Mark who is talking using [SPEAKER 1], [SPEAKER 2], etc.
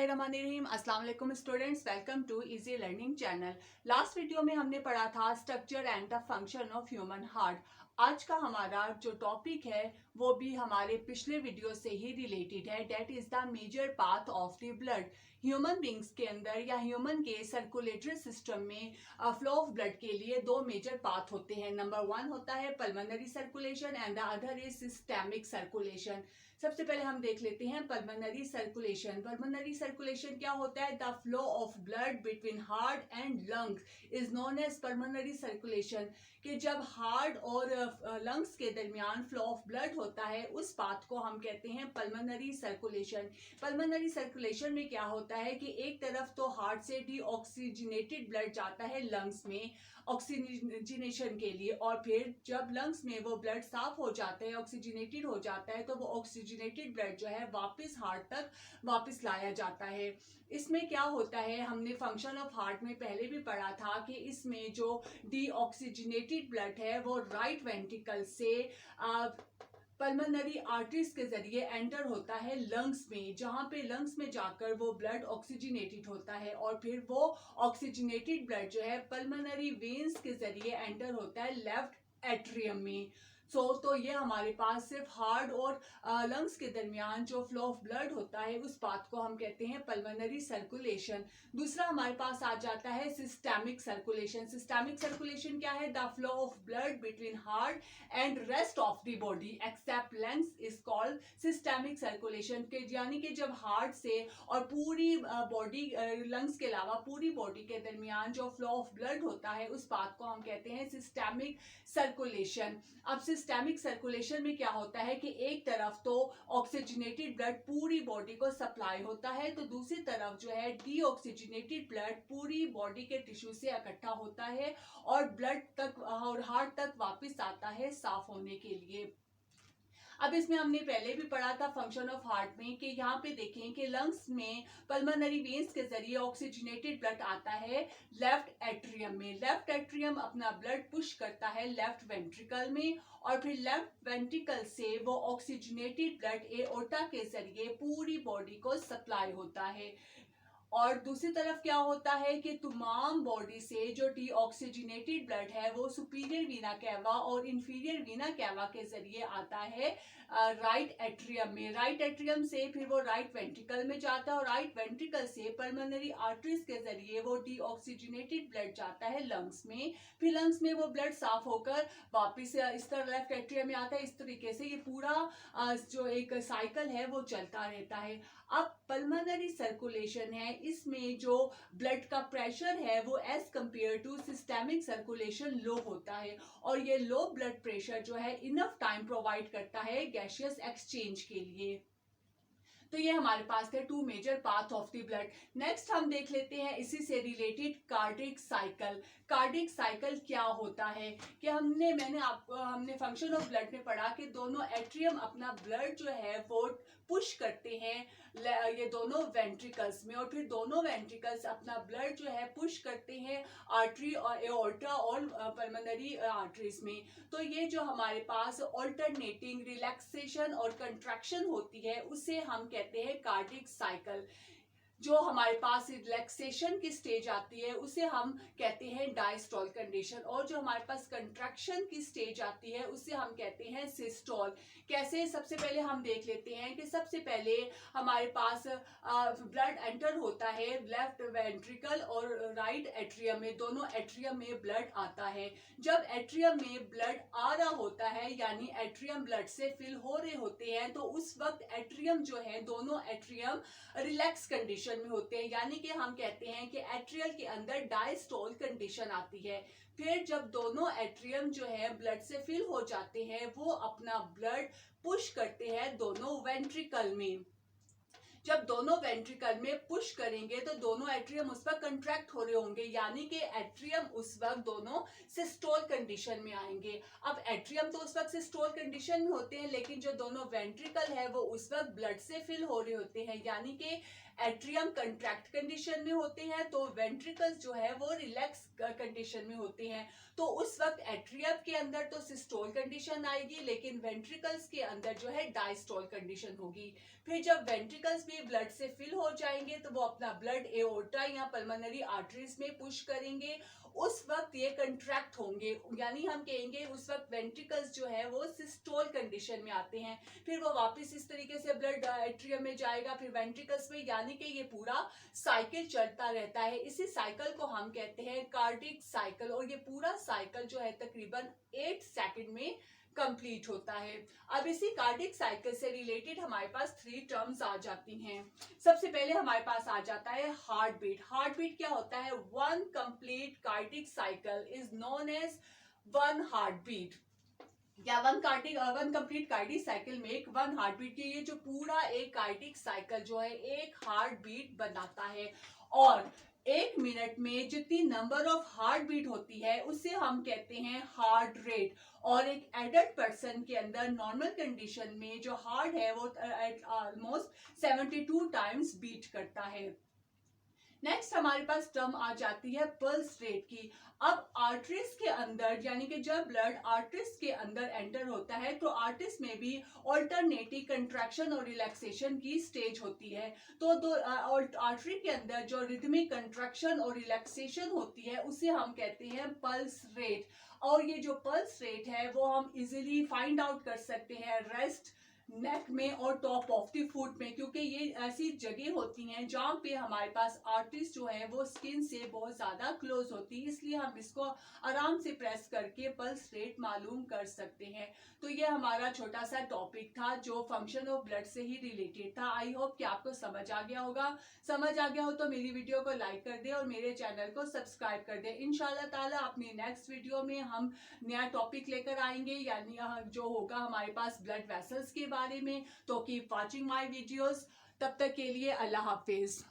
[SPEAKER 1] बिस्मिल्लाहिर्रहमानिर्रहीम। अस्सलाम वालेकुम students, welcome to easy learning channel. Last video में हमने पढ़ा था structure and the function of human heart. आज का हमारा जो टॉपिक है वो भी हमारे पिछले वीडियो से ही रिलेटेड है। That is the major path of the blood. Human beings के अंदर या ह्यूमन के सर्कुलेटरी सिस्टम में फ्लो ऑफ ब्लड के लिए दो मेजर पाथ होते हैं। नंबर वन होता है pulmonary circulation and the other is systemic circulation. सबसे पहले हम देख लेते हैं पल्मोनरी सर्कुलेशन। पल्मोनरी सर्कुलेशन क्या होता है? The flow of blood between heart and lungs is known as pulmonary circulation. कि जब हार्ट और लंग्स के दरमियान फ्लो ऑफ ब्लड होता है उस पाथ को हम कहते हैं पल्मोनरी सर्कुलेशन। पल्मोनरी सर्कुलेशन में क्या होता है कि एक तरफ तो हार्ट से डीऑक्सीजनेटेड ब्लड जाता है लंग्स में ऑक्सीजनेशन के लिए, और फिर जब लंग्स में वो ब्लड साफ हो जाता है, ऑक्सीजनेटेड हो जाता है, तो वो ऑक्सीजनेटेड ब्लड जो है वापस हार्ट तक वापस लाया जाता है। इसमें क्या होता है, हमने फंक्शन ऑफ हार्ट में पहले भी पढ़ा था कि इसमें जो डीऑक्सीजनेटेड ब्लड है वो राइट वेंट्रिकल से पल्मोनरी आर्टरीज के जरिए एंटर होता है लंग्स में, जहां पे लंग्स में जाकर वो ब्लड ऑक्सीजनेटेड होता है, और फिर वो ऑक्सीजनेटेड ब्लड जो है पल्मोनरी वेन्स के जरिए एंटर होता है लेफ्ट एट्रियम में। तो ये हमारे पास सिर्फ हार्ट और लंग्स के दरमियान जो फ्लो ऑफ ब्लड होता है उस पाथ को हम कहते हैं पल्मोनरी सर्कुलेशन। दूसरा हमारे पास आ जाता है सिस्टेमिक सर्कुलेशन। सिस्टेमिक सर्कुलेशन क्या है? The flow of blood between heart and rest of the body except lungs is called systemic circulation. के यानी कि जब हार्ट से और पूरी बॉडी, लंग्स के अलावा पूरी बॉडी के दरमियान जो फ्लो ऑफ ब्लड होता है उस पाथ को हम कहते हैं सिस्टेमिक सर्कुलेशन। अब सिस्टेमिक सर्कुलेशन में क्या होता है कि एक तरफ तो ऑक्सीजनेटेड ब्लड पूरी बॉडी को सप्लाई होता है, तो दूसरी तरफ जो है डीऑक्सीजनेटेड ब्लड पूरी बॉडी के टिश्यू से इकट्ठा होता है और ब्लड तक और हार्ट तक वापस आता है साफ होने के लिए। अब इसमें हमने पहले भी पढ़ा था फंक्शन ऑफ हार्ट में कि यहाँ पे देखें कि लंग्स में पल्मोनरी वेन्स के जरिए ऑक्सीजनेटेड ब्लड आता है लेफ्ट एट्रियम में। लेफ्ट एट्रियम अपना ब्लड पुश करता है लेफ्ट वेंट्रिकल में, और फिर लेफ्ट वेंट्रिकल से वो ऑक्सीजनेटेड ब्लड एओर्टा के जरिए पूरी बॉडी को सप्लाई होता है। और दूसरी तरफ क्या होता है कि तमाम बॉडी से जो डीऑक्सीजनेटेड ब्लड है वो सुपीरियर वीना कैवा और इंफीरियर वीना कैवा के जरिए आता है राइट एट्रियम में। राइट एट्रियम से फिर वो राइट वेंट्रिकल में जाता है, और राइट वेंट्रिकल से पल्मोनरी आर्टरीज के जरिए वो डीऑक्सीजनेटेड ब्लड जाता है लंग्स में। फिर लंग्स में वो ब्लड साफ होकर वापिस इस तरह लेफ्ट एट्रियम में आता है। इस तरीके से ये पूरा जो एक साइकिल है वो चलता रहता है। अब पल्मोनरी सर्कुलेशन है, इसमें जो ब्लड का प्रेशर है वो as compared to systemic circulation low होता है, और ये लो ब्लड प्रेशर जो है इनफ टाइम प्रोवाइड करता है गैसियस एक्सचेंज के लिए। तो ये हमारे पास थे two major path of the blood. Next हम देख लेते हैं इसी से related cardiac cycle. Cardiac cycle क्या होता है कि हमने फंक्शन ऑफ ब्लड में पढ़ा कि दोनों एट्रियम अपना ब्लड जो है वो पुश करते हैं ये दोनों वेंट्रिकल्स में, और फिर दोनों वेंट्रिकल्स अपना ब्लड जो है पुश करते हैं आर्टरी और एओर्टा और पल्मोनरी आर्टरीज में। तो ये जो हमारे पास ऑल्टरनेटिंग रिलैक्सेशन और कंट्रैक्शन होती है उसे हम कहते हैं कार्डिक साइकिल। जो हमारे पास रिलैक्सेशन की स्टेज आती है उसे हम कहते हैं डायस्टोल कंडीशन, और जो हमारे पास कंट्रैक्शन की स्टेज आती है उसे हम कहते हैं सिस्टोल। कैसे? सबसे पहले हम देख लेते हैं कि सबसे पहले हमारे पास ब्लड एंटर होता है लेफ्ट वेंट्रिकल और राइट एट्रियम में, दोनों एट्रियम में ब्लड आता है। जब एट्रियम में ब्लड आ रहा होता है यानी एट्रियम ब्लड से फिल हो रहे होते हैं, तो उस वक्त एट्रियम जो है दोनों एट्रियम रिलैक्स कंडीशन में होते हैं, यानी कि हम कहते हैं कि एट्रियल के अंदर डायस्टोल कंडीशन आती है। फिर जब दोनों एट्रियम जो है ब्लड से फिल हो जाते हैं वो अपना ब्लड पुश करते हैं दोनों वेंट्रिकल में। जब दोनों वेंट्रिकल में पुश करेंगे तो दोनों एट्रियम उस वक्त कंट्रैक्ट हो रहे होंगे, यानी कि एट्रियम उस वक्त दोनों सिस्टोल कंडीशन में आएंगे। अब एट्रियम तो उस वक्त सिस्टोल कंडीशन में होते हैं, लेकिन जो दोनों वेंट्रिकल है वो उस वक्त ब्लड से फिल हो रहे होते हैं, यानी कि एट्रियम कंट्रैक्ट कंडीशन में होते हैं तो वेंट्रिकल्स जो है वो रिलैक्स कंडीशन में होते हैं। तो उस वक्त एट्रियम के अंदर तो सिस्टोल कंडीशन आएगी, लेकिन वेंट्रिकल्स के अंदर जो है डायस्टोल कंडीशन होगी। फिर जब वेंट्रिकल्स भी ब्लड से फिल हो जाएंगे तो वो अपना ब्लड एओर्टा या पल्मोनरी आर्टरीज में पुश करेंगे। उस वक्त ये कंट्रैक्ट होंगे, यानी हम कहेंगे उस वक्त वेंट्रिकल्स जो है वो सिस्टोल कंडीशन में आते हैं। फिर वो वापस इस तरीके से ब्लड एट्रियम में जाएगा, फिर वेंट्रिकल्स में, यानी कि ये पूरा साइकिल चलता रहता है। इसी साइकिल को हम कहते हैं कार्डिक साइकिल, और ये पूरा साइकिल जो है तकरीबन 8 सेकंड में कंप्लीट होता है। अब इसी कार्डिक साइकिल से रिलेटेड हमारे पास 3 टर्म्स आ जाती हैं। सबसे पहले हमारे पास आ जाता है हार्ट बीट। हार्ट बीट क्या होता है? One complete cardiac cycle is known as one heartbeat, या वन कंप्लीट कार्डिक साइकिल में एक वन हार्ट बीट की, ये जो पूरा एक कार्डिक साइकिल जो है एक हार्ट बीट बनाता है। और 1 मिनट में जितनी नंबर ऑफ हार्ट बीट होती है उसे हम कहते हैं हार्ट रेट। और एक एडल्ट पर्सन के अंदर नॉर्मल कंडीशन में जो हार्ट है वो ऑलमोस्ट 72 टाइम्स बीट करता है। नेक्स्ट हमारे पास टर्म आ जाती है पल्स रेट की। अब आर्टरीज के अंदर, यानी कि जब ब्लड आर्टरीज के अंदर एंटर होता है तो आर्टरीज में भी ऑल्टरनेटिव कंट्रैक्शन और रिलैक्सेशन की स्टेज होती है। तो आर्टरी के अंदर जो रिदमिक कंट्रैक्शन और रिलैक्सेशन होती है उसे हम कहते हैं पल्स रेट। और ये जो पल्स रेट है वो हम इजीली फाइंड आउट कर सकते हैं रेस्ट, नेक में और टॉप ऑफ द फुट में, क्योंकि ये ऐसी जगह होती हैं जहाँ पे हमारे पास आर्टरीज जो है वो स्किन से बहुत ज्यादा क्लोज होती है, इसलिए हम इसको आराम से प्रेस करके पल्स रेट मालूम कर सकते हैं। तो ये हमारा छोटा सा टॉपिक था जो फंक्शन ऑफ ब्लड से ही रिलेटेड था। आई होप कि आपको समझ आ गया होगा। समझ आ गया हो तो मेरी वीडियो को लाइक कर दे और मेरे चैनल को सब्सक्राइब कर दे। इंशाल्लाह ताला अपनी नेक्स्ट वीडियो में हम नया टॉपिक लेकर आएंगे, यानी जो होगा हमारे पास ब्लड वेसल्स के बारे में। तो कीप वॉचिंग माय वीडियोस। तब तक के लिए अल्लाह हाफिज।